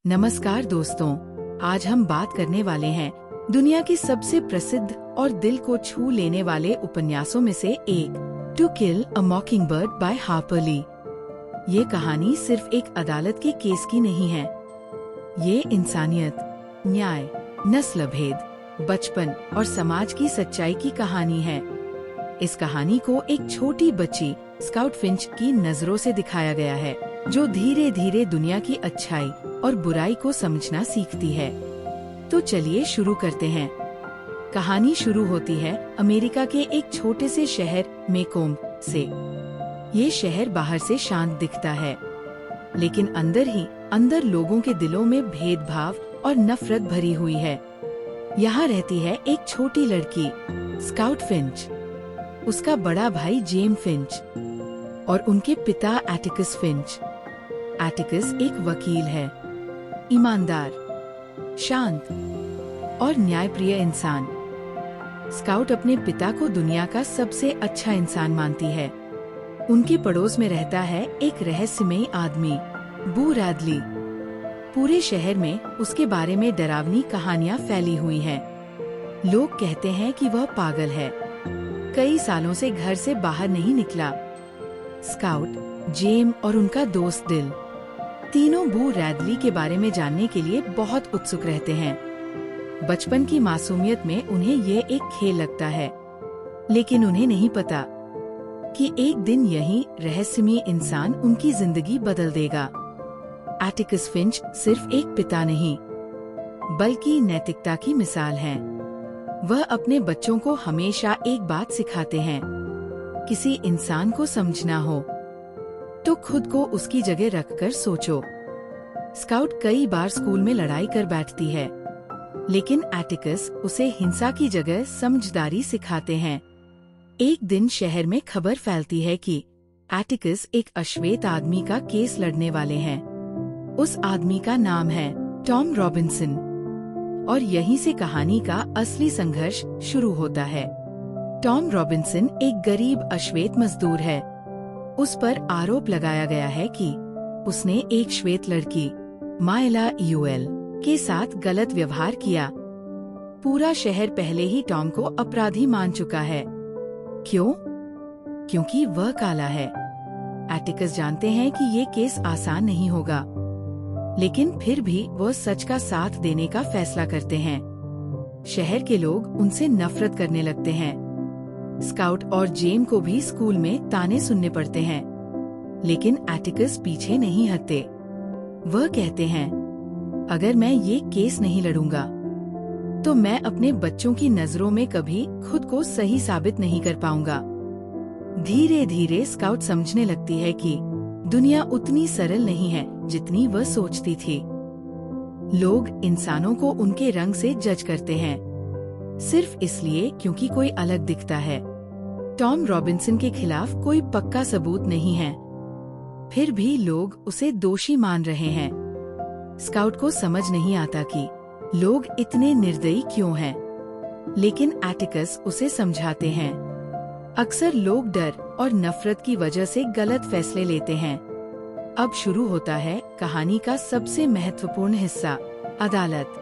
नमस्कार दोस्तों, आज हम बात करने वाले हैं दुनिया की सबसे प्रसिद्ध और दिल को छू लेने वाले उपन्यासों में से एक, to kill a mockingbird by Harper Lee. ये कहानी सिर्फ एक अदालत के केस की नहीं है। ये इंसानियत, न्याय, नस्ल भेद, बचपन और समाज की सच्चाई की कहानी है। इस कहानी को एक छोटी बच्ची स्काउट फिंच की नजरों से दिखाया गया है, जो धीरे धीरे दुनिया की अच्छाई और बुराई को समझना सीखती है। तो चलिए शुरू करते हैं। कहानी शुरू होती है अमेरिका के एक छोटे से शहर मेकोम्ब से। ये शहर बाहर से शांत दिखता है, लेकिन अंदर लोगों के दिलों में भेदभाव और नफरत भरी हुई है। यहाँ रहती है एक छोटी लड़की, स्काउट फिंच, उसका बड़ा भाई जेम फिंच और उनके पिता एटिकस फिंच। एटिकस एक वकील है, ईमानदार, शांत और न्यायप्रिय इंसान। स्काउट अपने पिता को दुनिया का सबसे अच्छा इंसान मानती है। उनके पड़ोस में रहता है एक रहस्यमयी आदमी, बू रैडली। पूरे शहर में उसके बारे में डरावनी कहानियां फैली हुई हैं। लोग कहते हैं कि वह पागल है, कई सालों से घर से बाहर नहीं निकला। स्काउट, जेम और उनका दोस्त दिल, तीनों बू रैडली के बारे में जानने के लिए बहुत उत्सुक रहते हैं। बचपन की मासूमियत में उन्हें ये एक खेल लगता है, लेकिन उन्हें नहीं पता कि एक दिन यही रहस्यमयी इंसान उनकी जिंदगी बदल देगा। एटिकस फिंच सिर्फ एक पिता नहीं, बल्कि नैतिकता की मिसाल है। वह अपने बच्चों को हमेशा एक बात सिखाते हैं, किसी इंसान को समझना हो तो खुद को उसकी जगह रखकर सोचो। स्काउट कई बार स्कूल में लड़ाई कर बैठती है, लेकिन एटिकस उसे हिंसा की जगह समझदारी सिखाते हैं। एक दिन शहर में खबर फैलती है कि एटिकस एक अश्वेत आदमी का केस लड़ने वाले हैं। उस आदमी का नाम है टॉम रॉबिन्सन, और यहीं से कहानी का असली संघर्ष शुरू होता है। टॉम रॉबिन्सन एक गरीब अश्वेत मजदूर है। उस पर आरोप लगाया गया है कि उसने एक श्वेत लड़की, माइला यूएल, के साथ गलत व्यवहार किया। पूरा शहर पहले ही टॉम को अपराधी मान चुका है। क्यों? क्योंकि वह काला है। एटिकस जानते हैं कि ये केस आसान नहीं होगा, लेकिन फिर भी वह सच का साथ देने का फैसला करते हैं। शहर के लोग उनसे नफरत करने लगते हैं। स्काउट और जेम को भी स्कूल में ताने सुनने पड़ते हैं, लेकिन एटिकस पीछे नहीं हटते। वह कहते हैं, अगर मैं ये केस नहीं लड़ूंगा, तो मैं अपने बच्चों की नजरों में कभी खुद को सही साबित नहीं कर पाऊंगा। धीरे धीरे स्काउट समझने लगती है कि दुनिया उतनी सरल नहीं है जितनी वह सोचती थी। लोग इंसानों को उनके रंग से जज करते हैं, सिर्फ इसलिए क्योंकि कोई अलग दिखता है। टॉम रॉबिन्सन के खिलाफ कोई पक्का सबूत नहीं है, फिर भी लोग उसे दोषी मान रहे हैं। स्काउट को समझ नहीं आता कि लोग इतने निर्दयी क्यों हैं, लेकिन एटिकस उसे समझाते हैं। अक्सर लोग डर और नफरत की वजह से गलत फैसले लेते हैं। अब शुरू होता है कहानी का सबसे महत्वपूर्ण हिस्सा, अदालत।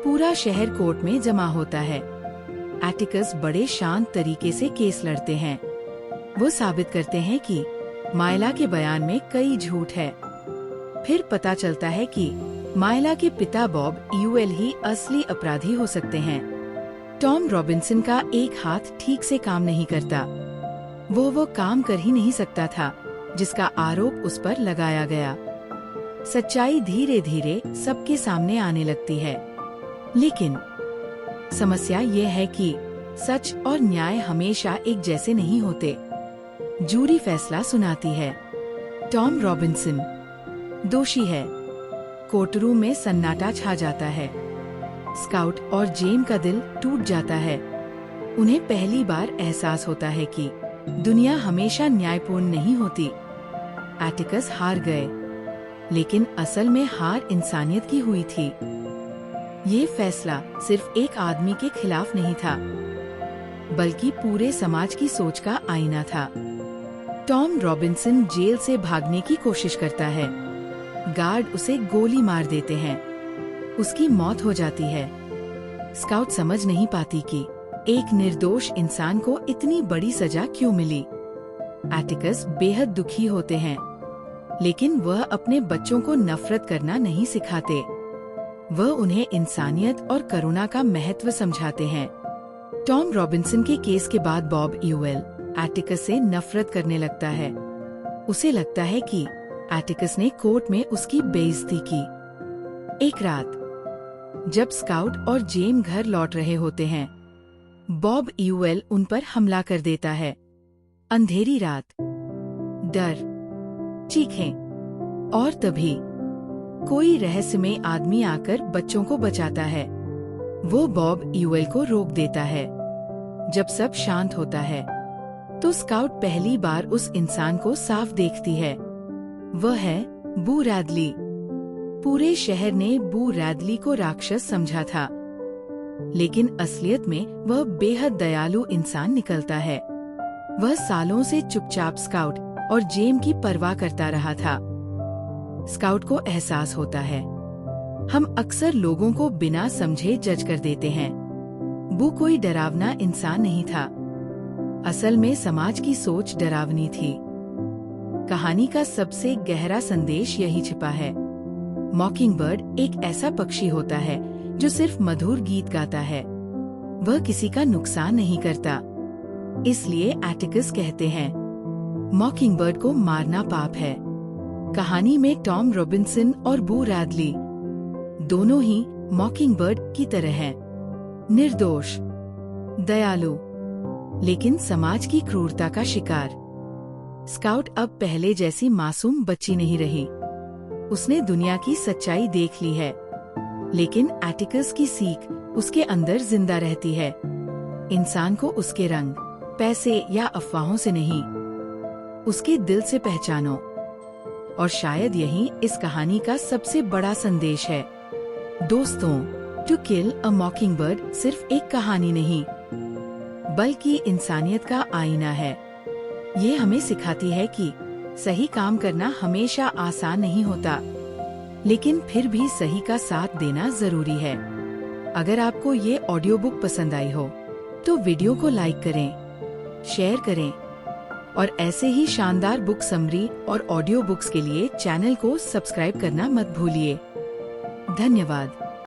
पूरा शहर कोर्ट में जमा होता है। एटिकस बड़े शांत तरीके से केस लड़ते हैं। वो साबित करते हैं कि माइला के बयान में कई झूठ है। फिर पता चलता है कि माइला के पिता बॉब यूएल ही असली अपराधी हो सकते हैं। टॉम रॉबिन्सन का एक हाथ ठीक से काम नहीं करता। वो काम कर ही नहीं सकता था जिसका आरोप उस पर लगाया गया। सच्चाई धीरे धीरे सबके सामने आने लगती है, लेकिन समस्या ये है कि सच और न्याय हमेशा एक जैसे नहीं होते। जूरी फैसला सुनाती है। टॉम रॉबिन्सन दोषी है। कोर्टरूम में सन्नाटा छा जाता है। स्काउट और जेम का दिल टूट जाता है। उन्हें पहली बार एहसास होता है कि दुनिया हमेशा न्यायपूर्ण नहीं होती। एटिकस हार गए, लेकिन असल में हार इंसानियत की हुई थी। ये फैसला सिर्फ एक आदमी के खिलाफ नहीं था, बल्कि पूरे समाज की सोच का आईना था। टॉम रॉबिन्सन जेल से भागने की कोशिश करता है, गार्ड उसे गोली मार देते हैं। उसकी मौत हो जाती है। स्काउट समझ नहीं पाती कि एक निर्दोष इंसान को इतनी बड़ी सजा क्यों मिली। एटिकस बेहद दुखी होते हैं, लेकिन वह अपने बच्चों को नफरत करना नहीं सिखाते। वह उन्हें इंसानियत और करुणा का महत्व समझाते हैं। टॉम रॉबिन्सन के केस के बाद बॉब यूएल एटिकस से नफरत करने लगता है। उसे लगता है कि एटिकस ने कोर्ट में उसकी बेइज्जती की। एक रात जब स्काउट और जेम घर लौट रहे होते हैं, बॉब यूएल उन पर हमला कर देता है। अंधेरी रात, डर, चीखें और तभी कोई रहस्यमय आदमी आकर बच्चों को बचाता है। वो बॉब यूएल को रोक देता है। जब सब शांत होता है तो स्काउट पहली बार उस इंसान को साफ देखती है। वह है बू रैडली। पूरे शहर ने बू रैडली को राक्षस समझा था, लेकिन असलियत में वह बेहद दयालु इंसान निकलता है। वह सालों से चुपचाप स्काउट और जेम की परवाह करता रहा था। स्काउट को एहसास होता है, हम अक्सर लोगों को बिना समझे जज कर देते हैं। बू कोई डरावना इंसान नहीं था। असल में समाज की सोच डरावनी थी। कहानी का सबसे गहरा संदेश यही छिपा है। मॉकिंगबर्ड एक ऐसा पक्षी होता है जो सिर्फ मधुर गीत गाता है। वह किसी का नुकसान नहीं करता। इसलिए एटिकस कहते हैं, मॉकिंगबर्ड को मारना पाप है। कहानी में टॉम रॉबिन्सन और बू रैडली दोनों ही मॉकिंगबर्ड की तरह हैं, निर्दोष, दयालु, लेकिन समाज की क्रूरता का शिकार। स्काउट अब पहले जैसी मासूम बच्ची नहीं रही। उसने दुनिया की सच्चाई देख ली है, लेकिन एटिकस की सीख उसके अंदर जिंदा रहती है। इंसान को उसके रंग, पैसे या अफवाहों से नहीं, उसके दिल से पहचानो। और शायद यही इस कहानी का सबसे बड़ा संदेश है। दोस्तों, टू किल अ मॉकिंगबर्ड सिर्फ एक कहानी नहीं, बल्कि इंसानियत का आईना है। ये हमें सिखाती है कि सही काम करना हमेशा आसान नहीं होता, लेकिन फिर भी सही का साथ देना जरूरी है। अगर आपको ये ऑडियो बुक पसंद आई हो, तो वीडियो को लाइक करें, शेयर करें और ऐसे ही शानदार बुक समरी और ऑडियो बुक्स के लिए चैनल को सब्सक्राइब करना मत भूलिए। धन्यवाद।